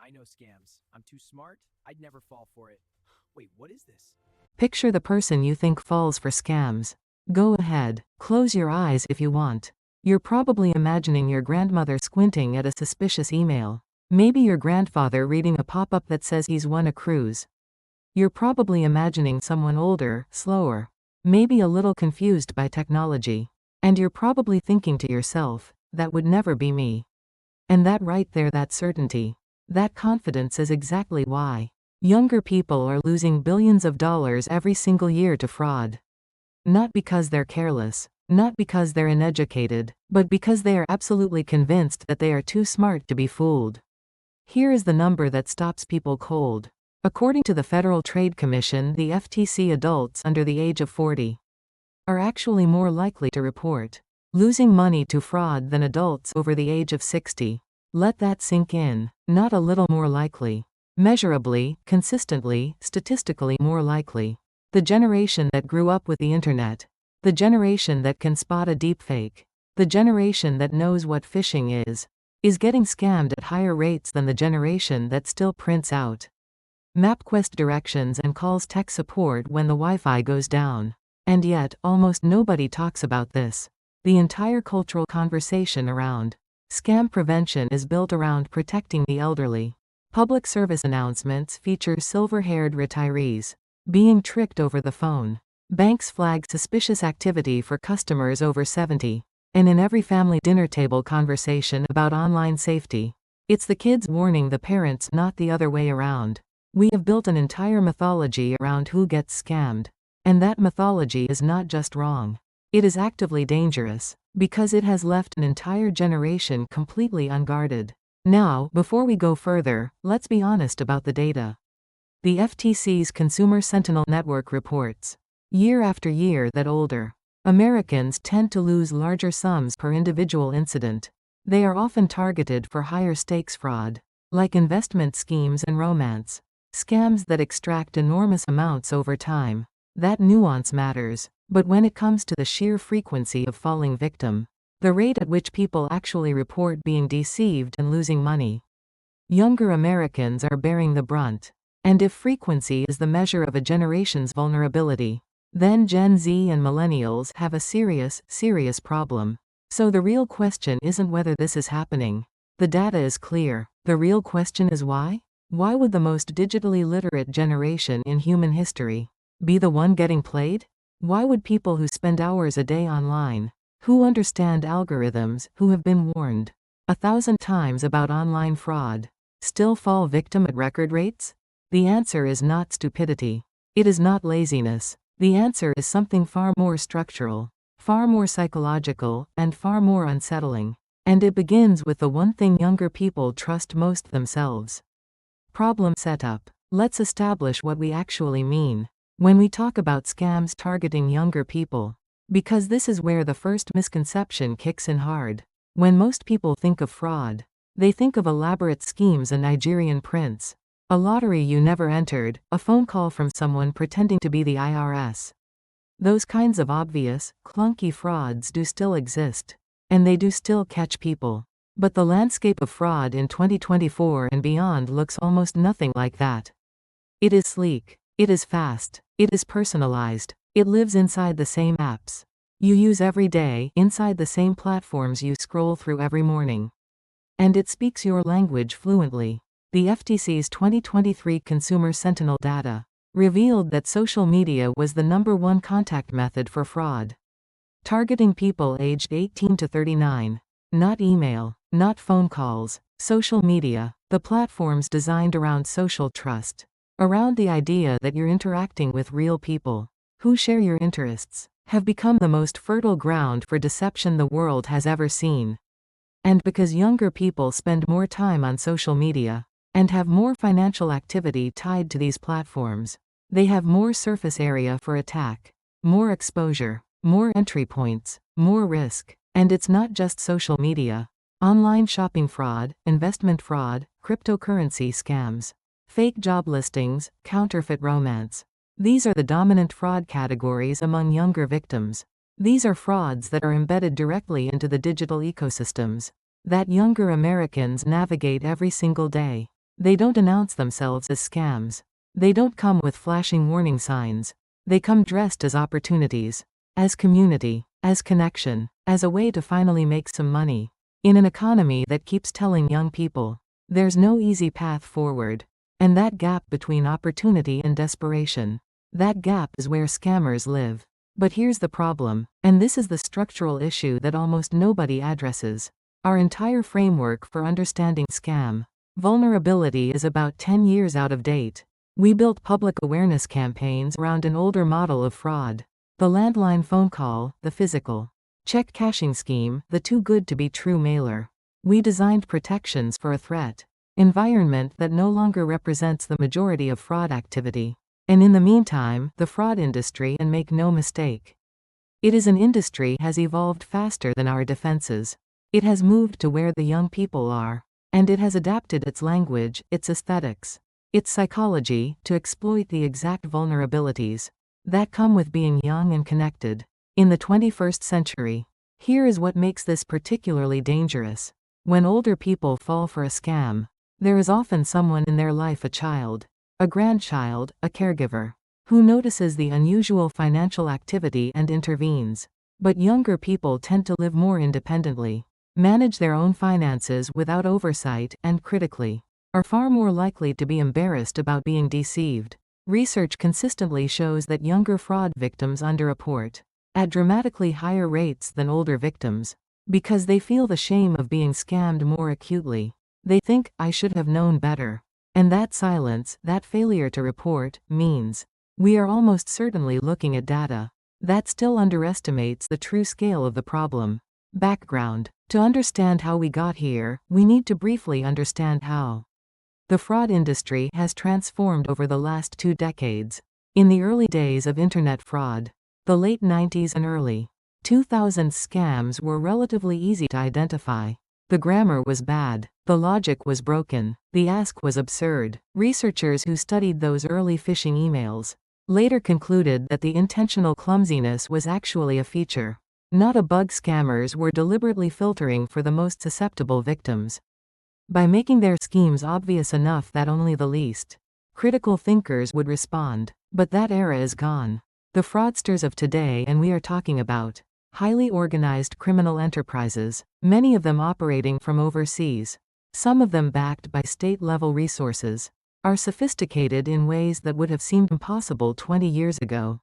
I know scams. I'm too smart. I'd never fall for it. Wait, what is this? Picture the person you think falls for scams. Go ahead, close your eyes if you want. You're probably imagining your grandmother squinting at a suspicious email. Maybe your grandfather reading a pop-up that says he's won a cruise. You're probably imagining someone older, slower, maybe a little confused by technology. And you're probably thinking to yourself, that would never be me. And that right there, that certainty, that confidence is exactly why younger people are losing billions of dollars every single year to fraud. Not because they're careless, not because they're uneducated, but because they are absolutely convinced that they are too smart to be fooled. Here is the number that stops people cold. According to the Federal Trade Commission, the FTC, adults under the age of 40 are actually more likely to report losing money to fraud than adults over the age of 60. Let that sink in. Not a little more likely. Measurably, consistently, statistically more likely. The generation that grew up with the internet. The generation that can spot a deepfake. The generation that knows what phishing is getting scammed at higher rates than the generation that still prints out MapQuest directions and calls tech support when the Wi-Fi goes down. And yet, almost nobody talks about this. The entire cultural conversation around scam prevention is built around protecting the elderly. Public service announcements feature silver-haired retirees being tricked over the phone. Banks flag suspicious activity for customers over 70. And in every family dinner table conversation about online safety, it's the kids warning the parents, not the other way around. We have built an entire mythology around who gets scammed. And that mythology is not just wrong. It is actively dangerous, because it has left an entire generation completely unguarded. Now, before we go further, let's be honest about the data. The FTC's Consumer Sentinel Network reports, year after year, that older Americans tend to lose larger sums per individual incident. They are often targeted for higher stakes fraud, like investment schemes and romance scams that extract enormous amounts over time. That nuance matters, but when it comes to the sheer frequency of falling victim, the rate at which people actually report being deceived and losing money, younger Americans are bearing the brunt. And if frequency is the measure of a generation's vulnerability, then Gen Z and millennials have a serious problem. So the real question isn't whether this is happening. The data is clear. The real question is why? Why would the most digitally literate generation in human history be the one getting played? Why would people who spend hours a day online, who understand algorithms, who have been warned 1,000 times about online fraud, still fall victim at record rates? The answer is not stupidity. It is not laziness. The answer is something far more structural, far more psychological, and far more unsettling. And it begins with the one thing younger people trust most: themselves. Problem setup. Let's establish what we actually mean when we talk about scams targeting younger people, because this is where the first misconception kicks in hard. When most people think of fraud, they think of elaborate schemes, a Nigerian prince, a lottery you never entered, a phone call from someone pretending to be the IRS. Those kinds of obvious, clunky frauds do still exist, and they do still catch people. But the landscape of fraud in 2024 and beyond looks almost nothing like that. It is sleek. It is fast. It is personalized. It lives inside the same apps you use every day, inside the same platforms you scroll through every morning. And it speaks your language fluently. The FTC's 2023 Consumer Sentinel data revealed that social media was the #1 contact method for fraud, targeting people aged 18 to 39. Not email, not phone calls, social media, the platforms designed around social trust, around the idea that you're interacting with real people who share your interests, have become the most fertile ground for deception the world has ever seen. And because younger people spend more time on social media and have more financial activity tied to these platforms, they have more surface area for attack, more exposure, more entry points, more risk. And it's not just social media. Online shopping fraud, investment fraud, cryptocurrency scams, fake job listings, counterfeit romance. These are the dominant fraud categories among younger victims. These are frauds that are embedded directly into the digital ecosystems that younger Americans navigate every single day. They don't announce themselves as scams. They don't come with flashing warning signs. They come dressed as opportunities, as community, as connection, as a way to finally make some money. In an economy that keeps telling young people, there's no easy path forward. And that gap between opportunity and desperation, that gap is where scammers live. But here's the problem, and this is the structural issue that almost nobody addresses. Our entire framework for understanding scam vulnerability is about 10 years out of date. We built public awareness campaigns around an older model of fraud. The landline phone call, the physical check cashing scheme, the too good to be true mailer. We designed protections for a threat environment that no longer represents the majority of fraud activity. And in the meantime, the fraud industry, and make no mistake, it is an industry has evolved faster than our defenses. It has moved to where the young people are. And it has adapted its language, its aesthetics, its psychology, to exploit the exact vulnerabilities that come with being young and connected. In the 21st century, here is what makes this particularly dangerous. When older people fall for a scam, there is often someone in their life, a child, a grandchild, a caregiver, who notices the unusual financial activity and intervenes. But younger people tend to live more independently, manage their own finances without oversight, and critically, are far more likely to be embarrassed about being deceived. Research consistently shows that younger fraud victims underreport at dramatically higher rates than older victims, because they feel the shame of being scammed more acutely. They think, I should have known better. And that silence, that failure to report, means we are almost certainly looking at data that still underestimates the true scale of the problem. Background. To understand how we got here, we need to briefly understand how the fraud industry has transformed over the last 2 decades. In the early days of internet fraud, the late 90s and early 2000s, scams were relatively easy to identify. The grammar was bad, the logic was broken, the ask was absurd. Researchers who studied those early phishing emails later concluded that the intentional clumsiness was actually a feature, not a bug. Scammers were deliberately filtering for the most susceptible victims by making their schemes obvious enough that only the least critical thinkers would respond. But that era is gone. The fraudsters of today, and we are talking about highly organized criminal enterprises, many of them operating from overseas, some of them backed by state-level resources, are sophisticated in ways that would have seemed impossible 20 years ago.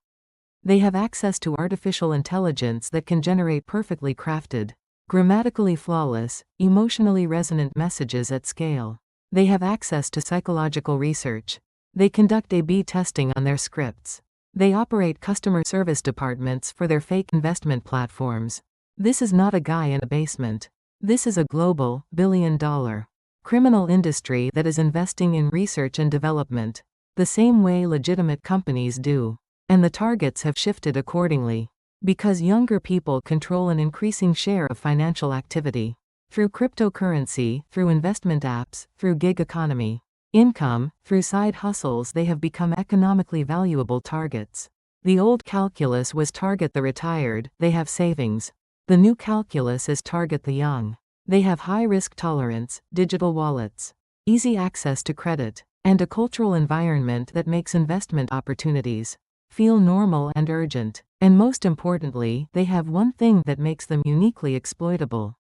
They have access to artificial intelligence that can generate perfectly crafted, grammatically flawless, emotionally resonant messages at scale. They have access to psychological research. They conduct A/B testing on their scripts. They operate customer service departments for their fake investment platforms. This is not a guy in a basement. This is a global, billion-dollar criminal industry that is investing in research and development, the same way legitimate companies do. And the targets have shifted accordingly, because younger people control an increasing share of financial activity. Through cryptocurrency, through investment apps, through gig economy income, through side hustles, they have become economically valuable targets. The old calculus was target the retired, they have savings. The new calculus is target the young. They have high risk tolerance, digital wallets, easy access to credit, and a cultural environment that makes investment opportunities feel normal and urgent. And most importantly, they have one thing that makes them uniquely exploitable.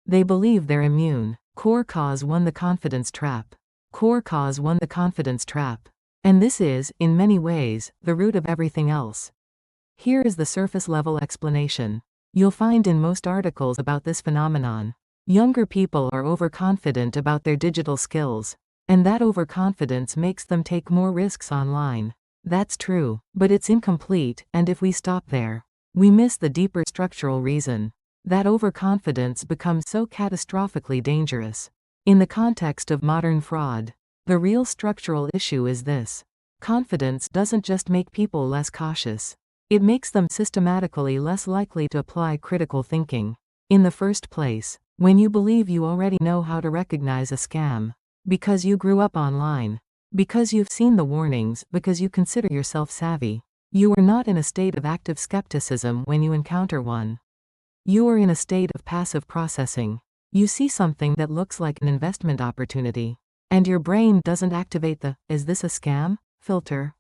They believe they're immune. Core cause 1: the confidence trap. Core cause 1: the confidence trap. And this is, in many ways, the root of everything else. Here is the surface-level explanation you'll find in most articles about this phenomenon. Younger people are overconfident about their digital skills, and that overconfidence makes them take more risks online. That's true, but it's incomplete, and if we stop there, we miss the deeper structural reason that overconfidence becomes so catastrophically dangerous. In the context of modern fraud, the real structural issue is this: confidence doesn't just make people less cautious, it makes them systematically less likely to apply critical thinking. In the first place, when you believe you already know how to recognize a scam, because you grew up online, because you've seen the warnings, because you consider yourself savvy, you are not in a state of active skepticism when you encounter one. You are in a state of passive processing. You see something that looks like an investment opportunity. And your brain doesn't activate the "is this a scam?" filter.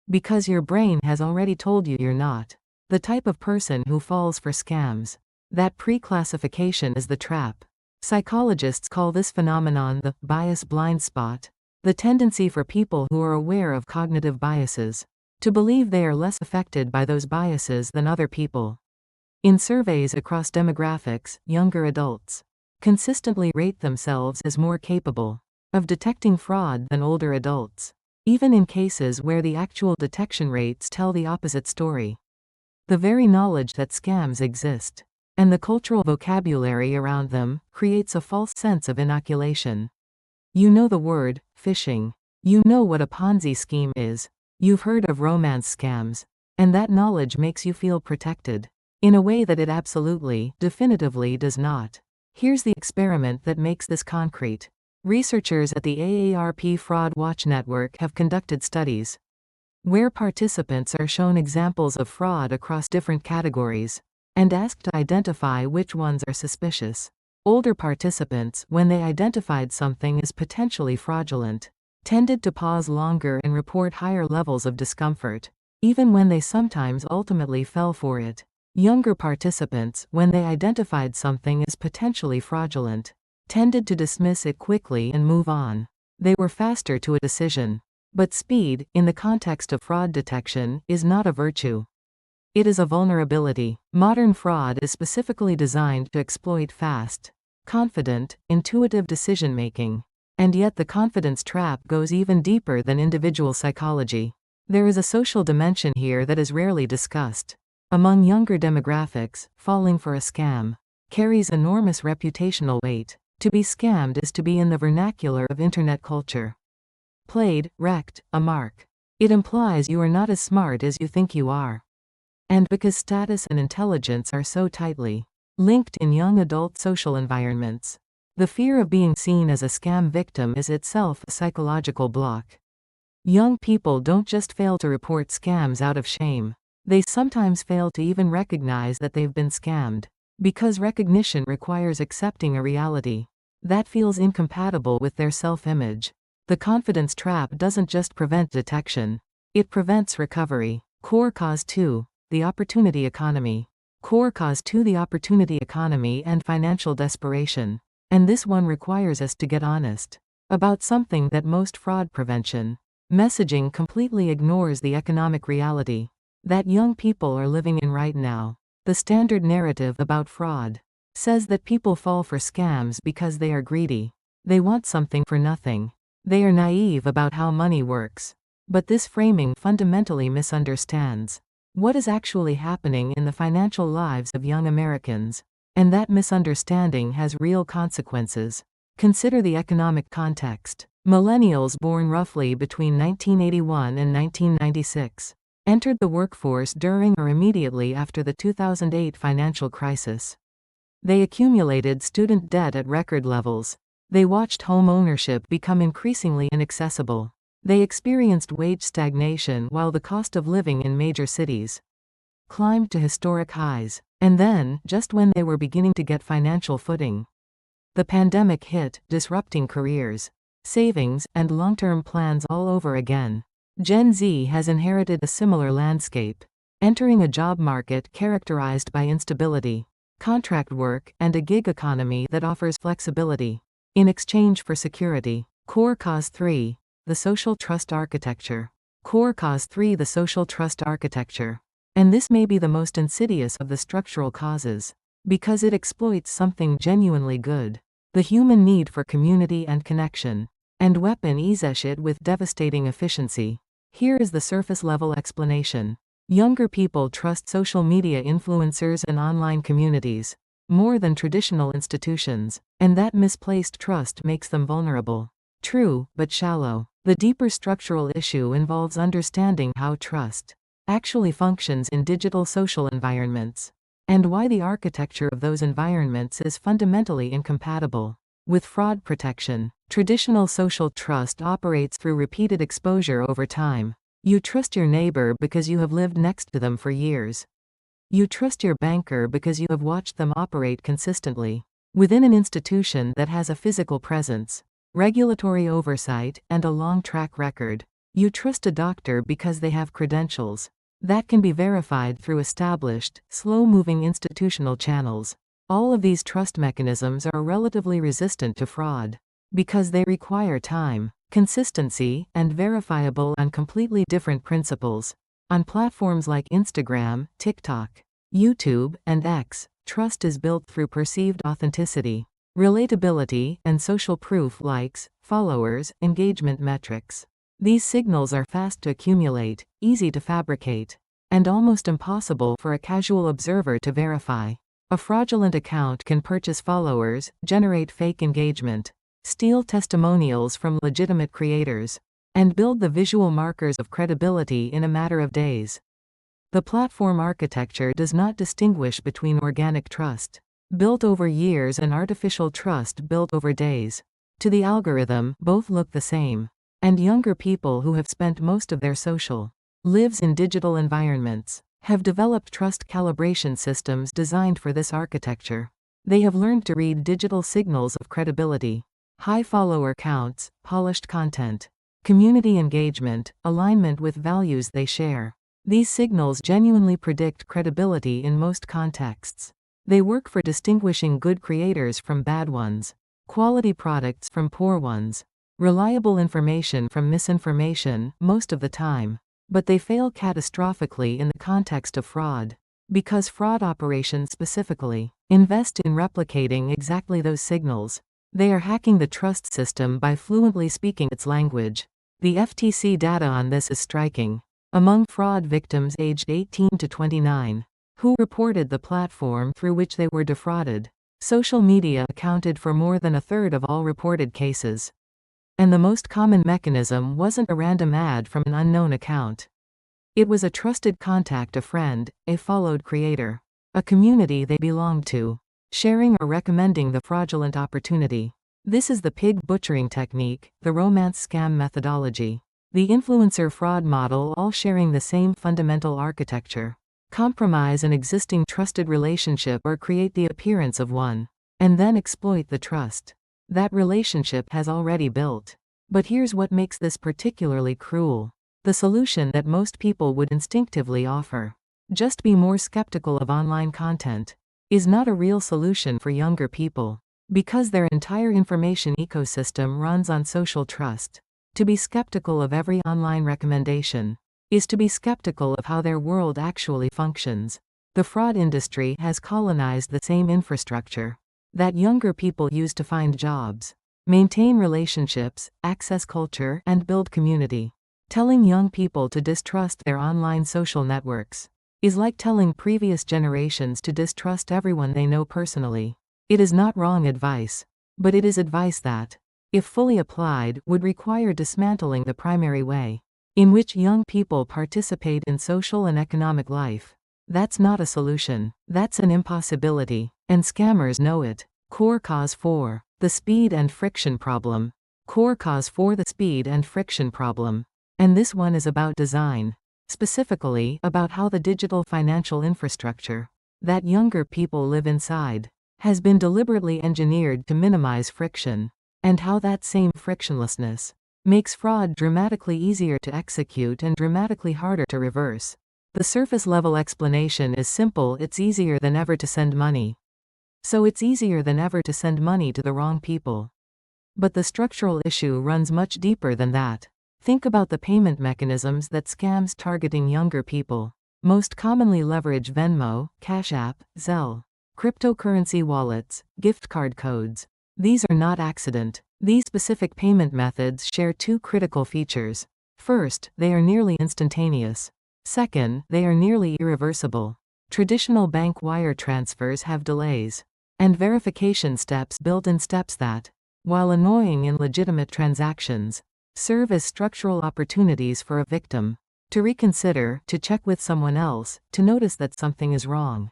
Because your brain has already told you you're not the type of person who falls for scams. That pre-classification is the trap. Psychologists call this phenomenon the bias blind spot, the tendency for people who are aware of cognitive biases to believe they are less affected by those biases than other people. In surveys across demographics, younger adults consistently rate themselves as more capable of detecting fraud than older adults, even in cases where the actual detection rates tell the opposite story. The very knowledge that scams exist, and the cultural vocabulary around them, creates a false sense of inoculation. You know the word phishing. You know what a Ponzi scheme is. You've heard of romance scams. And that knowledge makes you feel protected in a way that it absolutely, definitively does not. Here's the experiment that makes this concrete. Researchers at the AARP Fraud Watch Network have conducted studies where participants are shown examples of fraud across different categories and asked to identify which ones are suspicious. Older participants, when they identified something as potentially fraudulent, tended to pause longer and report higher levels of discomfort, even when they sometimes ultimately fell for it. Younger participants, when they identified something as potentially fraudulent, tended to dismiss it quickly and move on. They were faster to a decision. But speed, in the context of fraud detection, is not a virtue. It is a vulnerability. Modern fraud is specifically designed to exploit fast, confident, intuitive decision-making. And yet the confidence trap goes even deeper than individual psychology. There is a social dimension here that is rarely discussed. Among younger demographics, falling for a scam carries enormous reputational weight. To be scammed is to be in the vernacular of internet culture. Played, wrecked, a mark. It implies you are not as smart as you think you are. And because status and intelligence are so tightly linked in young adult social environments, the fear of being seen as a scam victim is itself a psychological block. Young people don't just fail to report scams out of shame. They sometimes fail to even recognize that they've been scammed, because recognition requires accepting a reality that feels incompatible with their self-image. The confidence trap doesn't just prevent detection, it prevents recovery. Core cause 2, the opportunity economy. Core cause 2, the opportunity economy and financial desperation. And this one requires us to get honest about something that most fraud prevention messaging completely ignores: the economic reality that young people are living in right now. The standard narrative about fraud says that people fall for scams because they are greedy. They want something for nothing. They are naive about how money works. But this framing fundamentally misunderstands what is actually happening in the financial lives of young Americans. And that misunderstanding has real consequences. Consider the economic context. Millennials born roughly between 1981 and 1996 entered the workforce during or immediately after the 2008 financial crisis. They accumulated student debt at record levels. They watched home ownership become increasingly inaccessible. They experienced wage stagnation while the cost of living in major cities climbed to historic highs. And then, just when they were beginning to get financial footing, the pandemic hit, disrupting careers, savings, and long-term plans all over again. Gen Z has inherited a similar landscape, entering a job market characterized by instability, contract work, and a gig economy that offers flexibility in exchange for security. Core cause 3, the social trust architecture. Core cause 3, the social trust architecture. And this may be the most insidious of the structural causes, because it exploits something genuinely good: the human need for community and connection, and weaponizes it with devastating efficiency. Here is the surface-level explanation. Younger people trust social media influencers and online communities more than traditional institutions, and that misplaced trust makes them vulnerable. True, but shallow. The deeper structural issue involves understanding how trust actually functions in digital social environments, and why the architecture of those environments is fundamentally incompatible with fraud protection. Traditional social trust operates through repeated exposure over time. You trust your neighbor because you have lived next to them for years. You trust your banker because you have watched them operate consistently within an institution that has a physical presence. regulatory oversight, and a long track record. You trust a doctor because they have credentials that can be verified through established, slow-moving institutional channels. All of these trust mechanisms are relatively resistant to fraud because they require time, consistency, and verifiable on completely different principles. On platforms like Instagram, TikTok, YouTube, and X, trust is built through perceived authenticity, relatability, and social proof: likes, followers, engagement metrics. These signals are fast to accumulate, easy to fabricate, and almost impossible for a casual observer to verify. A fraudulent account can purchase followers, generate fake engagement, steal testimonials from legitimate creators, and build the visual markers of credibility in a matter of days. The platform architecture does not distinguish between organic trust, built over years, and artificial trust built over days. To the algorithm, both look the same. And younger people who have spent most of their social lives in digital environments have developed trust calibration systems designed for this architecture. They have learned to read digital signals of credibility: high follower counts, polished content, community engagement, alignment with values they share. These signals genuinely predict credibility in most contexts. They work for distinguishing good creators from bad ones, quality products from poor ones, reliable information from misinformation most of the time. But they fail catastrophically in the context of fraud, because fraud operations specifically invest in replicating exactly those signals. They are hacking the trust system by fluently speaking its language. The FTC data on this is striking. Among fraud victims aged 18 to 29, who reported the platform through which they were defrauded, social media accounted for more than a third of all reported cases. And the most common mechanism wasn't a random ad from an unknown account. It was a trusted contact, a friend, a followed creator, a community they belonged to, sharing or recommending the fraudulent opportunity. This is the pig butchering technique, the romance scam methodology, the influencer fraud model, all sharing the same fundamental architecture. Compromise an existing trusted relationship or create the appearance of one, and then exploit the trust that relationship has already built. But here's what makes this particularly cruel. The solution that most people would instinctively offer, just be more skeptical of online content, is not a real solution for younger people, because their entire information ecosystem runs on social trust. To be skeptical of every online recommendation is to be skeptical of how their world actually functions. The fraud industry has colonized the same infrastructure that younger people use to find jobs, maintain relationships, access culture, and build community. Telling young people to distrust their online social networks is like telling previous generations to distrust everyone they know personally. It is not wrong advice, but it is advice that, if fully applied, would require dismantling the primary way in which young people participate in social and economic life. That's not a solution. That's an impossibility. And scammers know it. Core cause 4. The speed and friction problem. Core cause 4. The speed and friction problem. And this one is about design. Specifically, about how the digital financial infrastructure that younger people live inside has been deliberately engineered to minimize friction, and how that same frictionlessness makes fraud dramatically easier to execute and dramatically harder to reverse. The surface-level explanation is simple: it's easier than ever to send money. So it's easier than ever to send money to the wrong people. But the structural issue runs much deeper than that. Think about the payment mechanisms that scams targeting younger people most commonly leverage: Venmo, Cash App, Zelle, cryptocurrency wallets, gift card codes. These are not accident. These specific payment methods share two critical features. First, they are nearly instantaneous. Second, they are nearly irreversible. Traditional bank wire transfers have delays and verification steps built in, steps that, while annoying in legitimate transactions, serve as structural opportunities for a victim to reconsider, to check with someone else, to notice that something is wrong.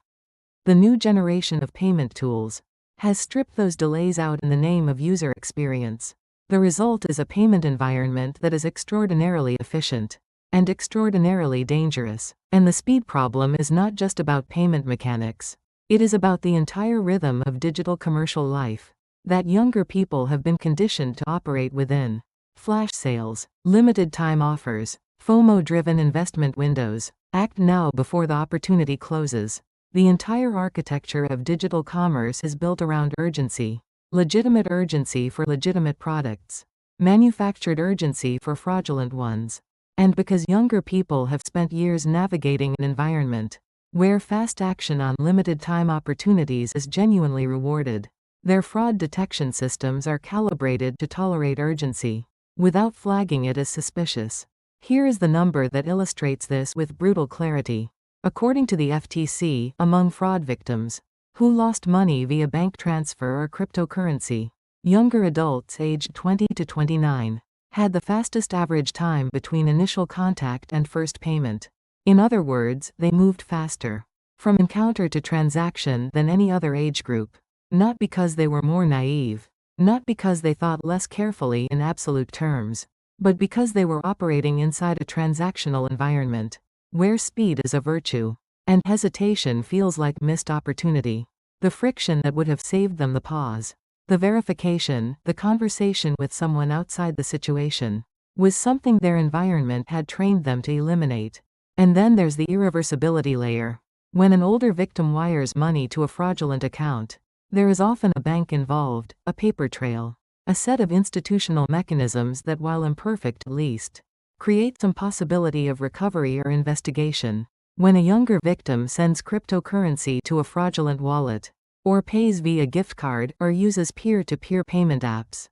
The new generation of payment tools has stripped those delays out in the name of user experience. The result is a payment environment that is extraordinarily efficient and extraordinarily dangerous. And the speed problem is not just about payment mechanics. It is about the entire rhythm of digital commercial life. that younger people have been conditioned to operate within. Flash sales, limited time offers, FOMO-driven investment windows. Act now before the opportunity closes. The entire architecture of digital commerce is built around urgency. Legitimate urgency for legitimate products. Manufactured urgency for fraudulent ones. And because younger people have spent years navigating an environment where fast action on limited time opportunities is genuinely rewarded, their fraud detection systems are calibrated to tolerate urgency without flagging it as suspicious. Here is the number that illustrates this with brutal clarity. According to the FTC, among fraud victims who lost money via bank transfer or cryptocurrency, younger adults aged 20 to 29 had the fastest average time between initial contact and first payment. In other words, they moved faster from encounter to transaction than any other age group. Not because they were more naive, not because they thought less carefully in absolute terms, but because they were operating inside a transactional environment where speed is a virtue and hesitation feels like missed opportunity. The friction that would have saved them the pause, the verification, the conversation with someone outside the situation, was something their environment had trained them to eliminate. And then there's the irreversibility layer. When an older victim wires money to a fraudulent account, there is often a bank involved, a paper trail, a set of institutional mechanisms that, while imperfect at least, create some possibility of recovery or investigation. When a younger victim sends cryptocurrency to a fraudulent wallet, or pays via gift card or uses peer-to-peer payment apps,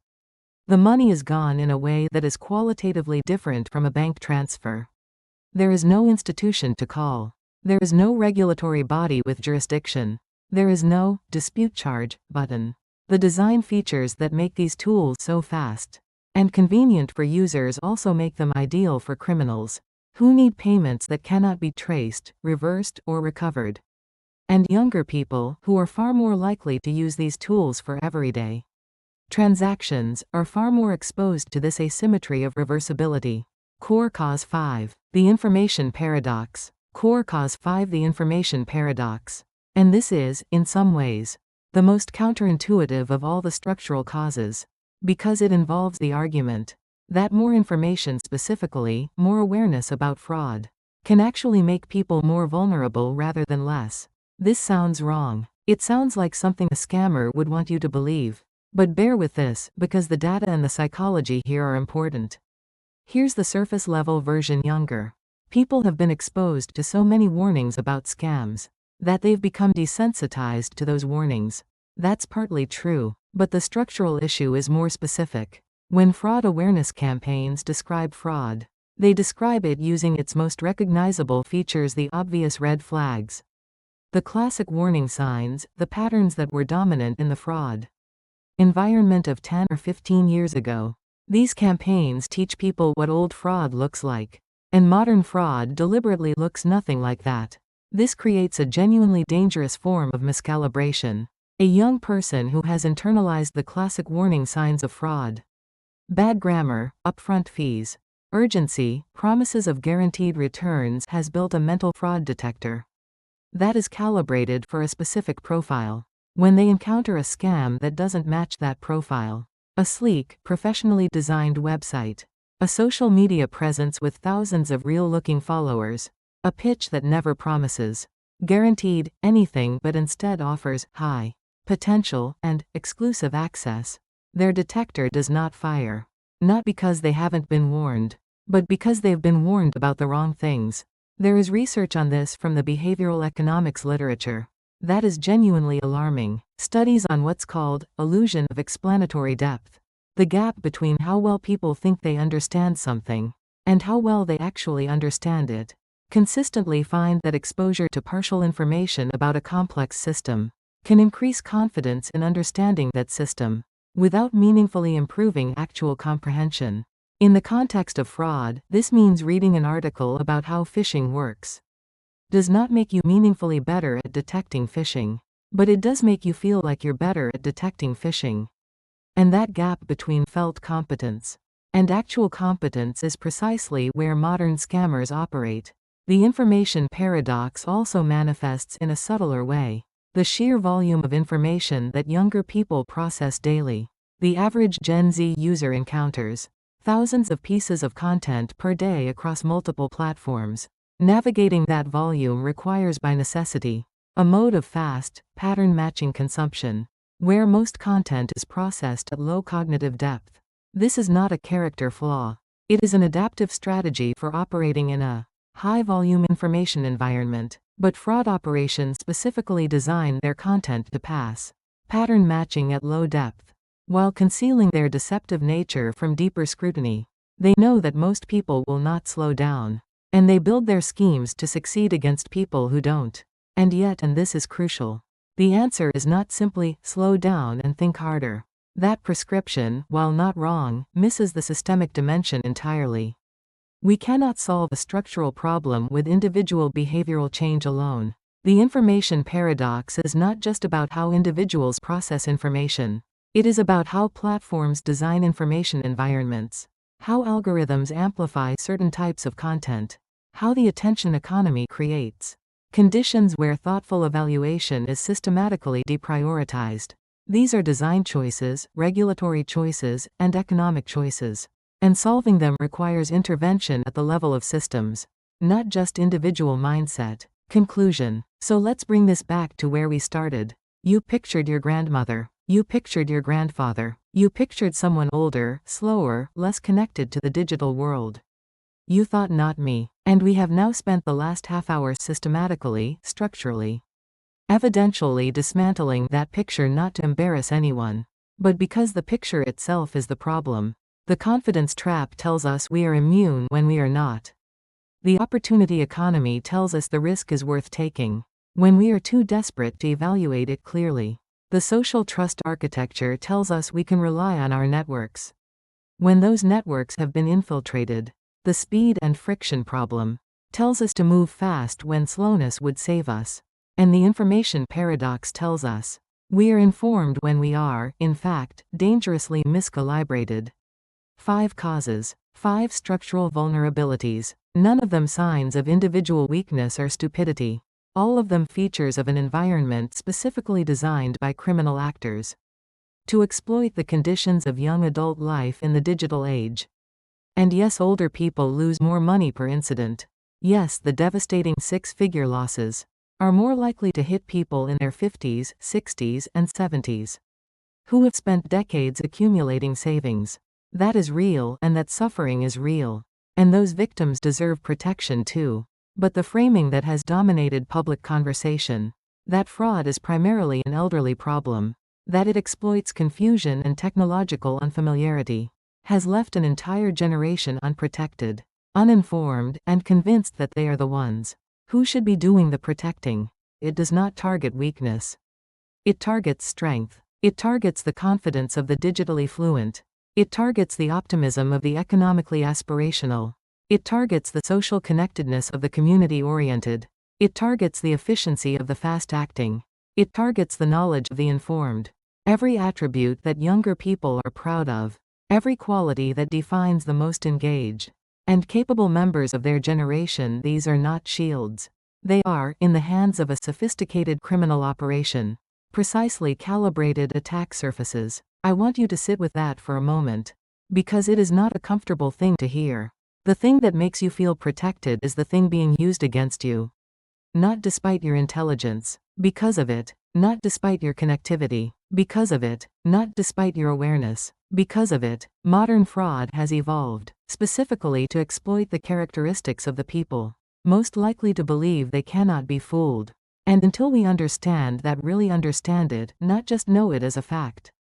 the money is gone in a way that is qualitatively different from a bank transfer. There is no institution to call. There is no regulatory body with jurisdiction. There is no dispute charge button. The design features that make these tools so fast and convenient for users also make them ideal for criminals who need payments that cannot be traced, reversed, or recovered. And younger people, who are far more likely to use these tools for everyday transactions, are far more exposed to this asymmetry of reversibility. Core Cause 5. The Information Paradox. Core Cause 5. The Information Paradox. And this is, in some ways, the most counterintuitive of all the structural causes, because it involves the argument that more information, specifically, more awareness about fraud, can actually make people more vulnerable rather than less. This sounds wrong. It sounds like something a scammer would want you to believe. But bear with this, because the data and the psychology here are important. Here's the surface-level version. Younger people have been exposed to so many warnings about scams that they've become desensitized to those warnings. That's partly true, but the structural issue is more specific. When fraud awareness campaigns describe fraud, they describe it using its most recognizable features, the obvious red flags, the classic warning signs, the patterns that were dominant in the fraud environment of 10 or 15 years ago. These campaigns teach people what old fraud looks like, and modern fraud deliberately looks nothing like that. This creates a genuinely dangerous form of miscalibration. A young person who has internalized the classic warning signs of fraud: bad grammar, upfront fees, urgency, promises of guaranteed returns, has built a mental fraud detector that is calibrated for a specific profile. When they encounter a scam that doesn't match that profile, a sleek, professionally designed website, a social media presence with thousands of real-looking followers, a pitch that never promises guaranteed anything but instead offers high potential and exclusive access, their detector does not fire. Not because they haven't been warned, but because they've been warned about the wrong things. There is research on this from the behavioral economics literature that is genuinely alarming. Studies on what's called illusion of explanatory depth, the gap between how well people think they understand something and how well they actually understand it, consistently find that exposure to partial information about a complex system can increase confidence in understanding that system without meaningfully improving actual comprehension. In the context of fraud, this means reading an article about how phishing works does not make you meaningfully better at detecting phishing, but it does make you feel like you're better at detecting phishing. And that gap between felt competence and actual competence is precisely where modern scammers operate. The information paradox also manifests in a subtler way. The sheer volume of information that younger people process daily. The average Gen Z user encounters thousands of pieces of content per day across multiple platforms. Navigating that volume requires by necessity a mode of fast, pattern-matching consumption, where most content is processed at low cognitive depth. This is not a character flaw. It is an adaptive strategy for operating in a high-volume information environment, but fraud operations specifically design their content to pass pattern matching at low depth, while concealing their deceptive nature from deeper scrutiny. They know that most people will not slow down, and they build their schemes to succeed against people who don't. And yet, and this is crucial, the answer is not simply slow down and think harder. That prescription, while not wrong, misses the systemic dimension entirely. We cannot solve a structural problem with individual behavioral change alone. The information paradox is not just about how individuals process information. It is about how platforms design information environments, how algorithms amplify certain types of content, how the attention economy creates conditions where thoughtful evaluation is systematically deprioritized. These are design choices, regulatory choices, and economic choices. And solving them requires intervention at the level of systems, not just individual mindset. Conclusion. So let's bring this back to where we started. You pictured your grandmother. You pictured your grandfather. You pictured someone older, slower, less connected to the digital world. You thought not me. And we have now spent the last half hour systematically, structurally, evidentially dismantling that picture, not to embarrass anyone, but because the picture itself is the problem. The confidence trap tells us we are immune when we are not. The opportunity economy tells us the risk is worth taking when we are too desperate to evaluate it clearly. The social trust architecture tells us we can rely on our networks when those networks have been infiltrated. The speed and friction problem tells us to move fast when slowness would save us. And the information paradox tells us we are informed when we are, in fact, dangerously miscalibrated. 5 causes. 5 structural vulnerabilities. None of them signs of individual weakness or stupidity. All of them features of an environment specifically designed by criminal actors to exploit the conditions of young adult life in the digital age. And yes, older people lose more money per incident. Yes, the devastating 6-figure losses are more likely to hit people in their 50s, 60s, and 70s who have spent decades accumulating savings. That is real, and that suffering is real. And those victims deserve protection too. But the framing that has dominated public conversation, that fraud is primarily an elderly problem, that it exploits confusion and technological unfamiliarity, has left an entire generation unprotected, uninformed, and convinced that they are the ones who should be doing the protecting. It does not target weakness. It targets strength. It targets the confidence of the digitally fluent. It targets the optimism of the economically aspirational. It targets the social connectedness of the community-oriented. It targets the efficiency of the fast-acting. It targets the knowledge of the informed. Every attribute that younger people are proud of. Every quality that defines the most engaged and capable members of their generation. These are not shields. They are, in the hands of a sophisticated criminal operation, precisely calibrated attack surfaces. I want you to sit with that for a moment, because it is not a comfortable thing to hear. The thing that makes you feel protected is the thing being used against you. Not despite your intelligence. Because of it. Not despite your connectivity. Because of it. Not despite your awareness. Because of it, modern fraud has evolved, specifically to exploit the characteristics of the people most likely to believe they cannot be fooled. And until we understand that, really understand it, not just know it as a fact,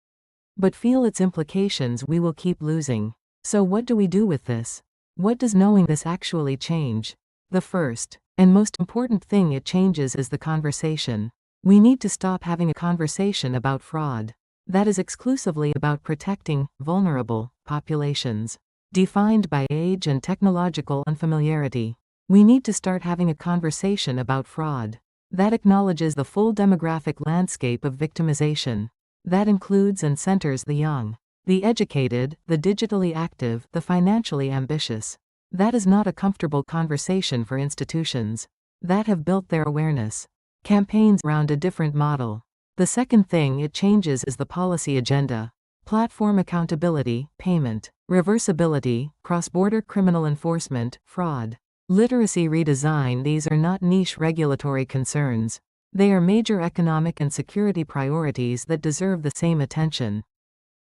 but feel its implications, we will keep losing. So what do we do with this? What does knowing this actually change? The first and most important thing it changes is the conversation. We need to stop having a conversation about fraud that is exclusively about protecting vulnerable populations, defined by age and technological unfamiliarity. We need to start having a conversation about fraud that acknowledges the full demographic landscape of victimization, that includes and centers the young, the educated, the digitally active, the financially ambitious. That is not a comfortable conversation for institutions that have built their awareness Campaigns around a different model. The second thing it changes is the policy agenda. Platform accountability, payment, reversibility, cross-border criminal enforcement, fraud, literacy redesign. These are not niche regulatory concerns. They are major economic and security priorities that deserve the same attention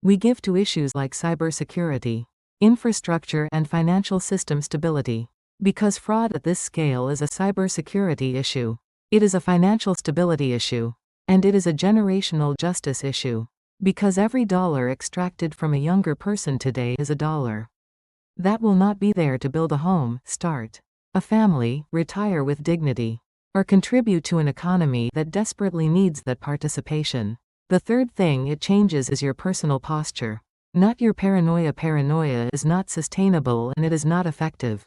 we give to issues like cybersecurity, infrastructure, and financial system stability. Because fraud at this scale is a cybersecurity issue, it is a financial stability issue, and it is a generational justice issue. Because every dollar extracted from a younger person today is a dollar that will not be there to build a home, start a family, retire with dignity, or contribute to an economy that desperately needs that participation. The third thing it changes is your personal posture. Not your paranoia. Paranoia is not sustainable and it is not effective.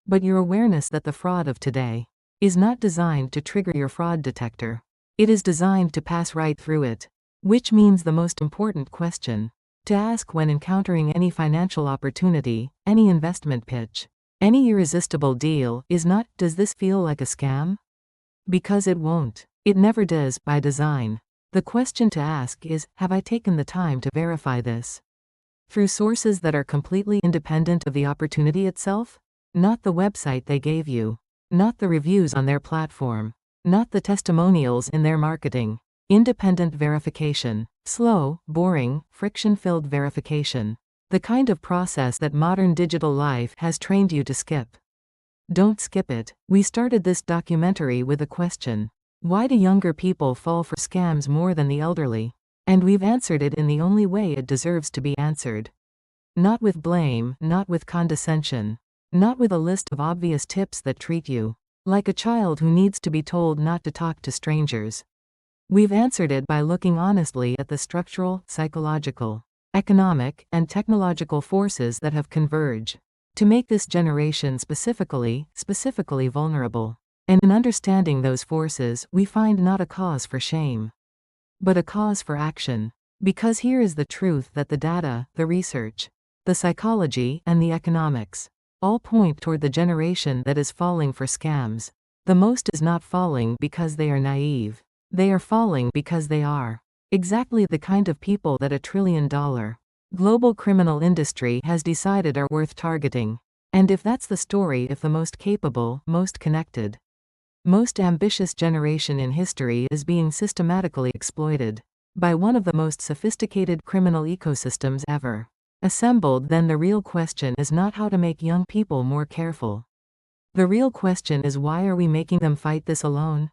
But your awareness that the fraud of today is not designed to trigger your fraud detector. It is designed to pass right through it. Which means the most important question to ask when encountering any financial opportunity, any investment pitch, any irresistible deal is not, does this feel like a scam? Because it won't. It never does by design. The question to ask is, have I taken the time to verify this through sources that are completely independent of the opportunity itself? Not the website they gave you, not the reviews on their platform, not the testimonials in their marketing. Independent verification. Slow, boring, friction-filled verification. The kind of process that modern digital life has trained you to skip. Don't skip it. We started this documentary with a question. Why do younger people fall for scams more than the elderly? And we've answered it in the only way it deserves to be answered. Not with blame, not with condescension, not with a list of obvious tips that treat you like a child who needs to be told not to talk to strangers. We've answered it by looking honestly at the structural, psychological, economic, and technological forces that have converged to make this generation specifically vulnerable. And in understanding those forces, we find not a cause for shame, but a cause for action. Because here is the truth that the data, the research, the psychology, and the economics all point toward the generation that is falling for scams. The most is not falling because they are naive. They are falling because they are exactly the kind of people that $1 trillion global criminal industry has decided are worth targeting. And if that's the story, if the most capable, most connected, most ambitious generation in history is being systematically exploited by one of the most sophisticated criminal ecosystems ever assembled, then the real question is not how to make young people more careful. The real question is, why are we making them fight this alone?